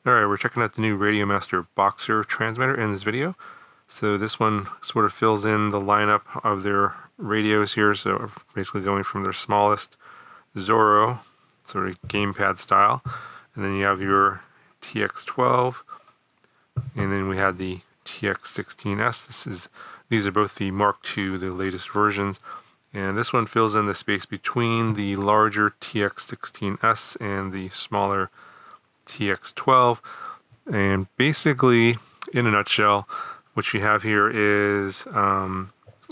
Alright, we're checking out the new Radiomaster BOXER transmitter in this video. So this one sort of fills in the lineup of their radios here, so basically going from their smallest Zorro, sort of gamepad style, and then you have your TX12, and then we had the TX16S. These are both the Mark II, the latest versions, and this one fills in the space between the larger TX16S and the smaller TX12. And basically, in a nutshell, what you have here is a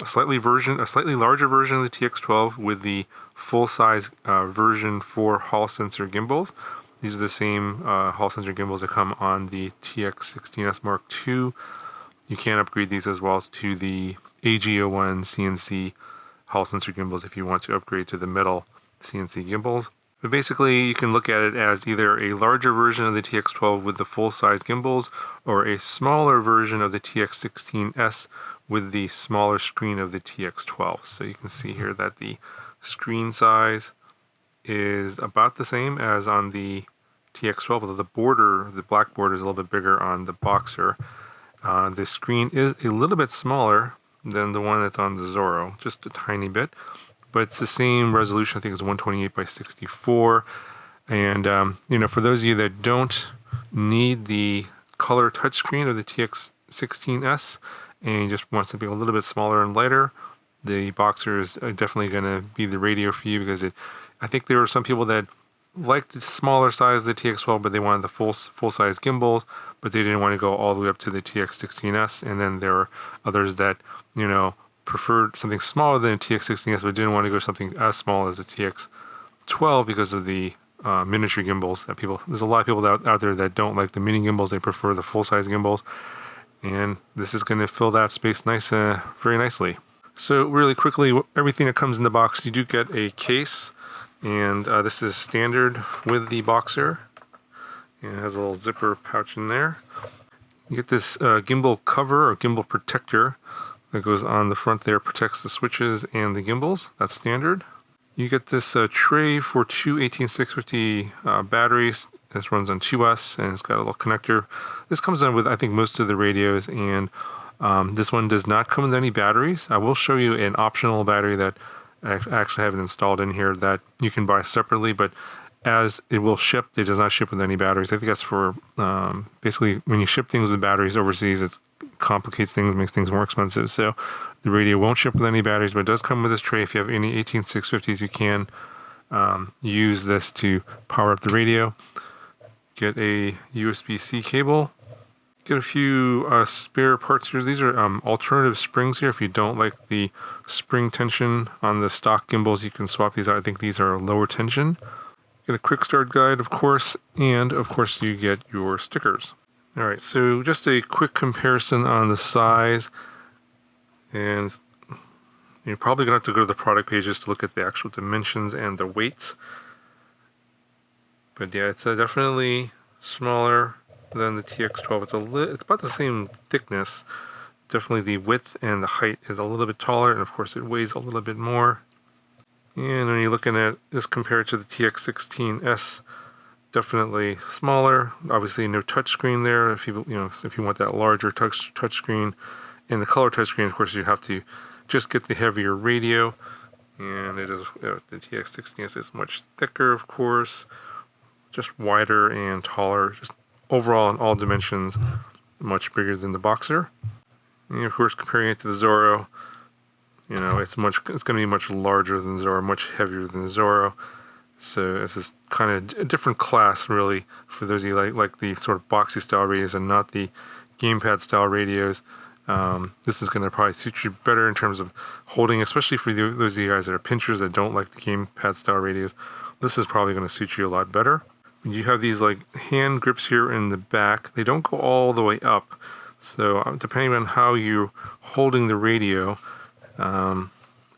slightly larger version of the TX12 with the full-size version 4 Hall sensor gimbals. These are the same Hall sensor gimbals that come on the TX16S Mark II. You can upgrade these as well as to the AG01 CNC Hall sensor gimbals if you want to upgrade to the metal CNC gimbals. But basically, you can look at it as either a larger version of the TX12 with the full-size gimbals, or a smaller version of the TX16S with the smaller screen of the TX12. So you can see here that the screen size is about the same as on the TX12, although the border, the black border, is a little bit bigger on the BOXER. The screen is a little bit smaller than the one that's on the Zorro, just a tiny bit. But it's the same resolution. I think it's 128 by 64. And for those of you that don't need the color touchscreen of the TX16S and you just want something a little bit smaller and lighter, the BOXER is definitely going to be the radio for you, because I think there are some people that liked the smaller size of the TX12, but they wanted the full-size gimbals, but they didn't want to go all the way up to the TX16S. And then there are others that preferred something smaller than a TX16S, but didn't want to go something as small as a TX12 because of the miniature gimbals that there's a lot of people out there that don't like the mini gimbals. They prefer the full-size gimbals, and this is going to fill that space very nicely. So really quickly, everything that comes in the box, you do get a case, and this is standard with the BOXER. And it has a little zipper pouch in there. You get this gimbal cover or gimbal protector that goes on the front there, protects the switches and the gimbals. That's standard. You get this tray for two 18650 batteries. This runs on 2S, and it's got a little connector. This comes on with, I think, most of the radios, and this one does not come with any batteries. I will show you an optional battery that I actually have it installed in here that you can buy separately, but as it will ship, it does not ship with any batteries. I think that's for basically when you ship things with batteries overseas, it complicates things, makes things more expensive. So the radio won't ship with any batteries, but it does come with this tray. If you have any 18650s, you can use this to power up the radio. Get a USB-C cable. Get a few spare parts here. These are alternative springs here. If you don't like the spring tension on the stock gimbals, you can swap these out. I think these are lower tension. Get a quick start guide, of course, and of course you get your stickers. All right, so just a quick comparison on the size, and you're probably gonna have to go to the product pages to look at the actual dimensions and the weights. But yeah, it's definitely smaller than the TX12. It's about the same thickness. Definitely the width and the height is a little bit taller, and of course it weighs a little bit more. And when you're looking at this compared to the TX16S, definitely smaller. Obviously, no touchscreen there. If you want that larger touchscreen, and the color touchscreen, of course, you have to just get the heavier radio. And it is the TX16S is much thicker, of course, just wider and taller. Just overall, in all dimensions, much bigger than the BOXER. And of course, comparing it to the Zorro, it's going to be much larger than the Zorro, much heavier than the Zorro. So this is kind of a different class, really, for those of you like the sort of boxy style radios and not the gamepad style radios. This is going to probably suit you better in terms of holding, especially for those of you guys that are pinchers that don't like the gamepad style radios. This is probably going to suit you a lot better. You have these like hand grips here in the back. They don't go all the way up. So depending on how you're holding the radio,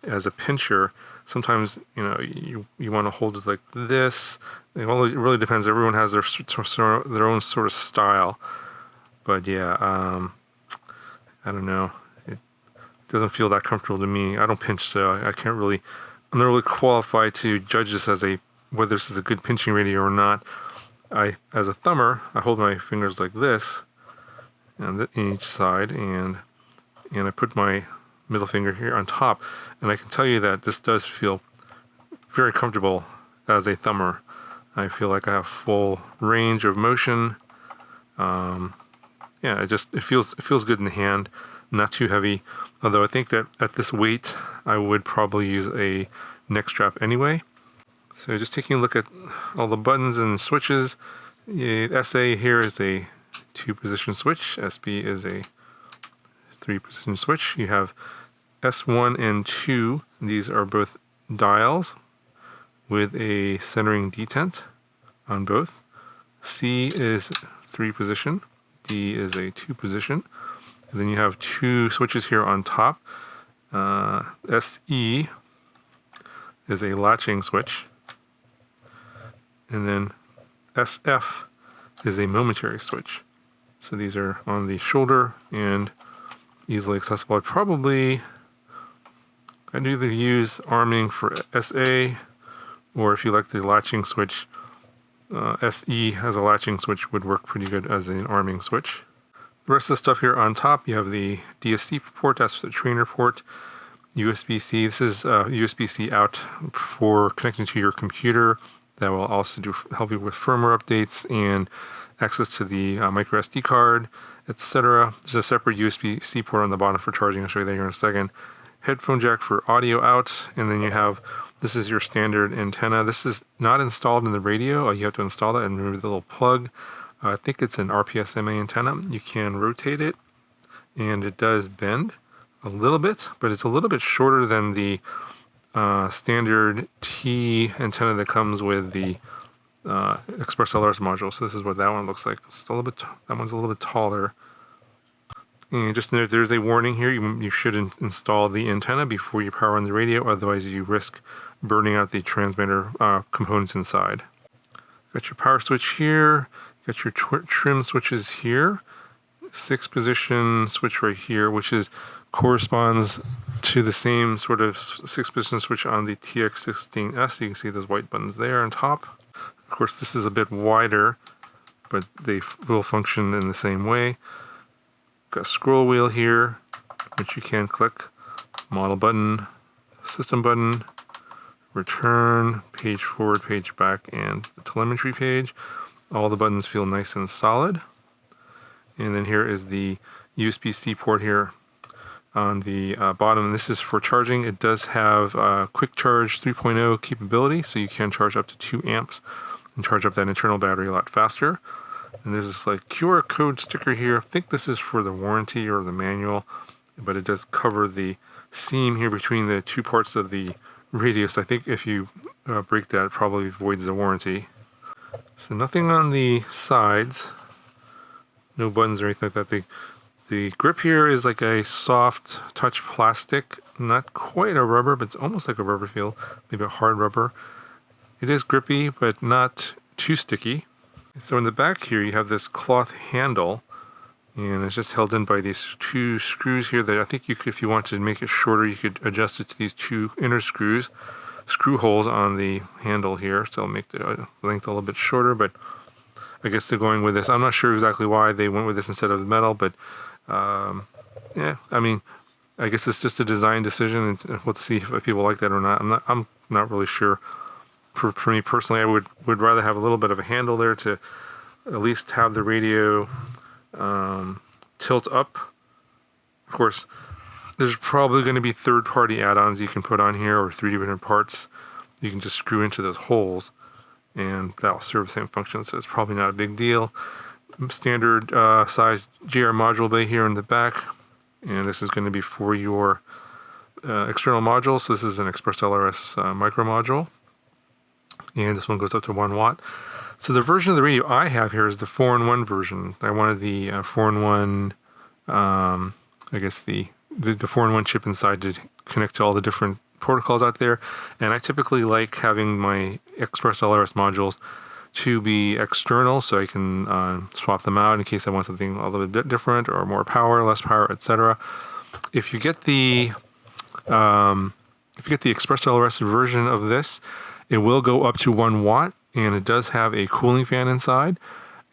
as a pincher, sometimes you want to hold it like this. It really depends. Everyone has their own sort of style. But yeah, I don't know. It doesn't feel that comfortable to me. I don't pinch, so I'm not really qualified to judge this as whether this is a good pinching radio or not. as a thumber, I hold my fingers like this, and in each side, and I put my middle finger here on top, and I can tell you that this does feel very comfortable as a thumber. I feel like I have full range of motion. Yeah, it feels good in the hand, not too heavy. Although I think that at this weight, I would probably use a neck strap anyway. So just taking a look at all the buttons and switches. SA here is a 2-position switch. SB is a 3-position switch. You have S1 and 2. These are both dials with a centering detent on both. C is 3-position. D is a 2-position. And then you have 2 switches here on top. SE is a latching switch. And then SF is a momentary switch. So these are on the shoulder and easily accessible. I'd either use arming for SA, or if you like the latching switch, SE as a latching switch would work pretty good as an arming switch. The rest of the stuff here on top, you have the DSC port, that's the trainer port, USB-C. This is USB-C out for connecting to your computer. That will also help you with firmware updates and access to the micro SD card, etc. There's a separate USB-C port on the bottom for charging. I'll show you that here in a second. Headphone jack for audio out, and then you have, this is your standard antenna. This is not installed in the radio. You have to install that and remove the little plug. I think it's an RPSMA antenna. You can rotate it, and it does bend a little bit, but it's a little bit shorter than the standard T antenna that comes with the Express LRS module. So this is what that one looks like. It's a little bit. That one's a little bit taller. And just note there's a warning here. You should install the antenna before you power on the radio, otherwise you risk burning out the transmitter components inside. Got your power switch here. Got your trim switches here. 6-position switch right here, which corresponds to the same sort of 6-position switch on the TX16S. You can see those white buttons there on top. Of course, this is a bit wider, but they will function in the same way. Got a scroll wheel here, which you can click. Model button, system button, return, page forward, page back, and the telemetry page. All the buttons feel nice and solid. And then here is the USB-C port here on the bottom. This is for charging. It does have quick charge 3.0 capability, so you can charge up to 2 amps and charge up that internal battery a lot faster. And there's this like QR code sticker here. I think this is for the warranty or the manual, but it does cover the seam here between the 2 parts of the radio. So I think if you break that, it probably voids the warranty. So nothing on the sides, no buttons or anything like that. The grip here is like a soft touch plastic, not quite a rubber, but it's almost like a rubber feel, maybe a hard rubber. It is grippy, but not too sticky. So in the back here, you have this cloth handle, and it's just held in by these 2 screws here that I think you could, if you wanted to make it shorter, you could adjust it to these 2 inner screw holes on the handle here. So it'll make the length a little bit shorter, but I guess they're going with this. I'm not sure exactly why they went with this instead of the metal, but yeah, I mean, I guess it's just a design decision, and we'll see if people like that or not. I'm not really sure. For me personally, I would rather have a little bit of a handle there to at least have the radio tilt up. Of course, there's probably going to be third-party add-ons you can put on here, or 3D printed parts you can just screw into those holes, and that'll serve the same function. So it's probably not a big deal. Standard size GR module bay here in the back, and this is going to be for your external modules. So this is an Express LRS micro module, and this one goes up to 1 watt. So the version of the radio I have here is the 4-in-1 version. I wanted the 4-in-1, I guess the 4-in-1 chip inside to connect to all the different protocols out there. And I typically like having my Express LRS modules to be external, so I can swap them out in case I want something a little bit different or more power, less power, etc. If you get the Express LRS version of this, it will go up to 1 watt. and it does have a cooling fan inside.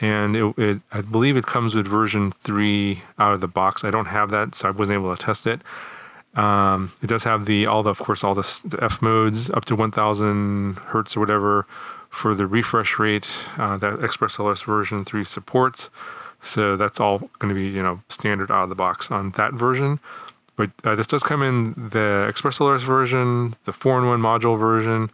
And I believe it comes with version 3 out of the box. I don't have that, so I wasn't able to test it. It does have of course, all the F modes up to 1000 hertz or whatever for the refresh rate that XpressLRS version 3 supports. So that's all going to be, standard out of the box on that version. But this does come in the XpressLRS version, the 4-in-1 module version,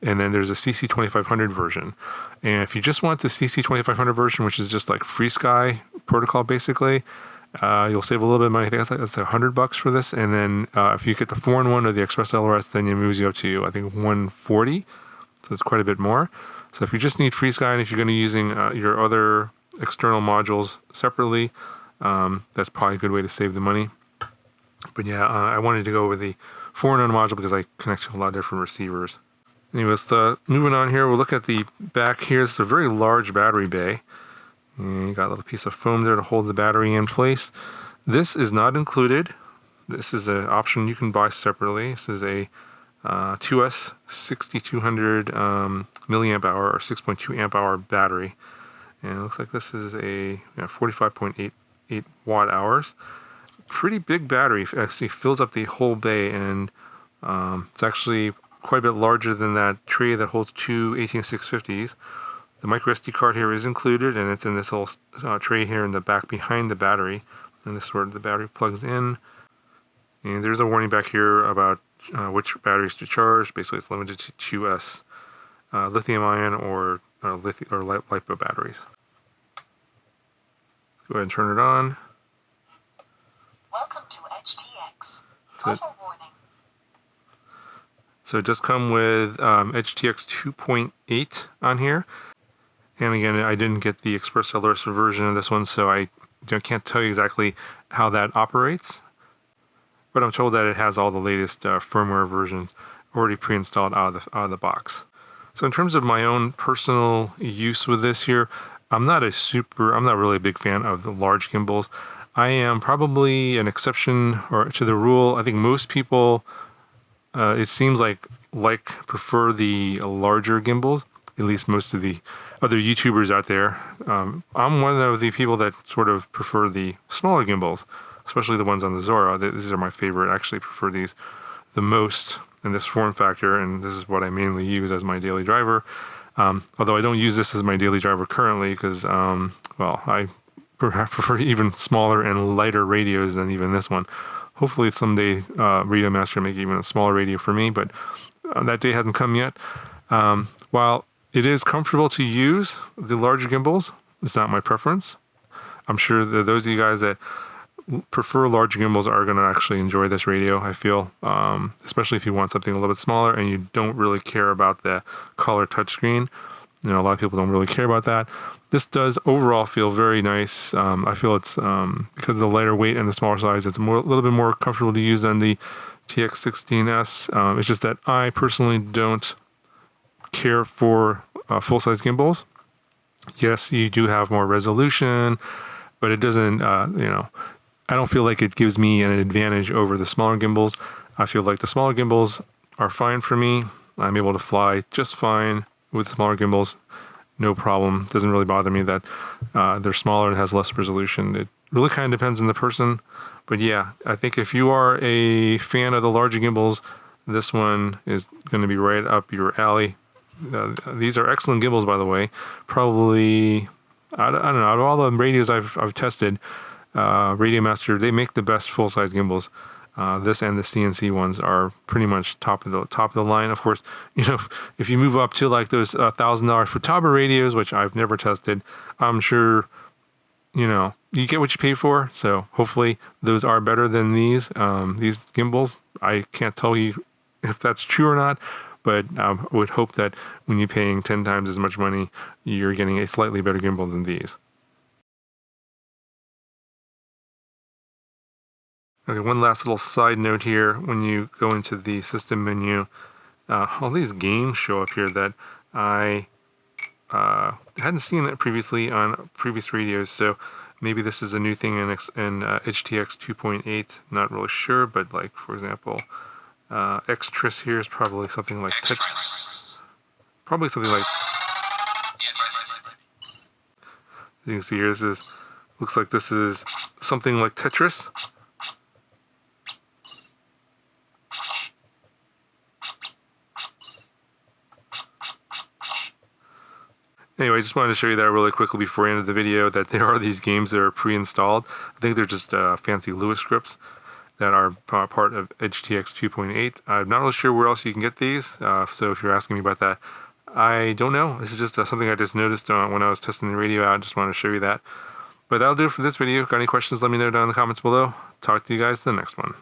and then there's a CC2500 version. And if you just want the CC2500 version, which is just like FreeSky protocol basically, you'll save a little bit of money. I think that's $100 for this. And then if you get the 4-in-1 or the XpressLRS, then it moves you up to, I think, 140. So it's quite a bit more. So if you just need FreeSky, and if you're going to be using your other external modules separately, that's probably a good way to save the money. But yeah, I wanted to go with the 4-in-1 module because I connect to a lot of different receivers. Anyways, moving on here, we'll look at the back here. It's a very large battery bay. And you got a little piece of foam there to hold the battery in place. This is not included. This is an option you can buy separately. This is a 2S 6200 milliamp hour or 6.2 amp hour battery. And it looks like this is a 45.88 watt hours. Pretty big battery. It actually fills up the whole bay, and it's actually quite a bit larger than that tray that holds two 18650s. The micro SD card here is included, and it's in this little tray here in the back behind the battery. And this is where the battery plugs in. And there's a warning back here about which batteries to charge. Basically, it's limited to 2S lithium-ion or Lipo batteries. Go ahead and turn it on. Welcome to EdgeTX. So it does come with EdgeTX 2.8 on here. And again, I didn't get the XpressLRS version of this one, so I can't tell you exactly how that operates. But I'm told that it has all the latest firmware versions already pre-installed out of the box. So in terms of my own personal use with this here, I'm not really a big fan of the large gimbals. I am probably an exception to the rule. I think most people, it seems like prefer the larger gimbals, at least most of the other YouTubers out there. I'm one of the people that sort of prefer the smaller gimbals, especially the ones on the Zora. These are my favorite. I actually prefer these the most in this form factor, and this is what I mainly use as my daily driver. Although I don't use this as my daily driver currently because, I prefer even smaller and lighter radios than even this one. Hopefully someday Radiomaster will make even a smaller radio for me, but that day hasn't come yet. While it is comfortable to use the larger gimbals, it's not my preference. I'm sure that those of you guys that prefer larger gimbals are going to actually enjoy this radio, I feel, especially if you want something a little bit smaller and you don't really care about the color touchscreen. A lot of people don't really care about that. This does overall feel very nice. I feel it's, because of the lighter weight and the smaller size, it's a little bit more comfortable to use than the TX16S. It's just that I personally don't care for full-size gimbals. Yes, you do have more resolution, but it doesn't, I don't feel like it gives me an advantage over the smaller gimbals. I feel like the smaller gimbals are fine for me. I'm able to fly just fine with smaller gimbals, no problem. Doesn't really bother me that they're smaller and has less resolution. It really kind of depends on the person. But yeah, I think if you are a fan of the larger gimbals, this one is going to be right up your alley. These are excellent gimbals, by the way. Probably, I don't know, out of all the radios I've tested, Radiomaster, they make the best full-size gimbals. This and the CNC ones are pretty much top of the line. Of course, if you move up to like those $1,000 Futaba radios, which I've never tested, I'm sure you get what you pay for. So hopefully those are better than these gimbals. I can't tell you if that's true or not, but I would hope that when you're paying 10 times as much money, you're getting a slightly better gimbal than these. Okay, one last little side note here. When you go into the system menu, all these games show up here that I hadn't seen it previously on previous radios, so maybe this is a new thing in EdgeTX 2.8. Not really sure, but like, for example, Xtris here is probably something like You can see here, looks like this is something like Tetris. Anyway, I just wanted to show you that really quickly before I ended the video, that there are these games that are pre-installed. I think they're just fancy Lua scripts that are part of EdgeTX 2.8. I'm not really sure where else you can get these, so if you're asking me about that, I don't know. This is just something I just noticed when I was testing the radio out. I just wanted to show you that. But that'll do it for this video. Got any questions, let me know down in the comments below. Talk to you guys in the next one.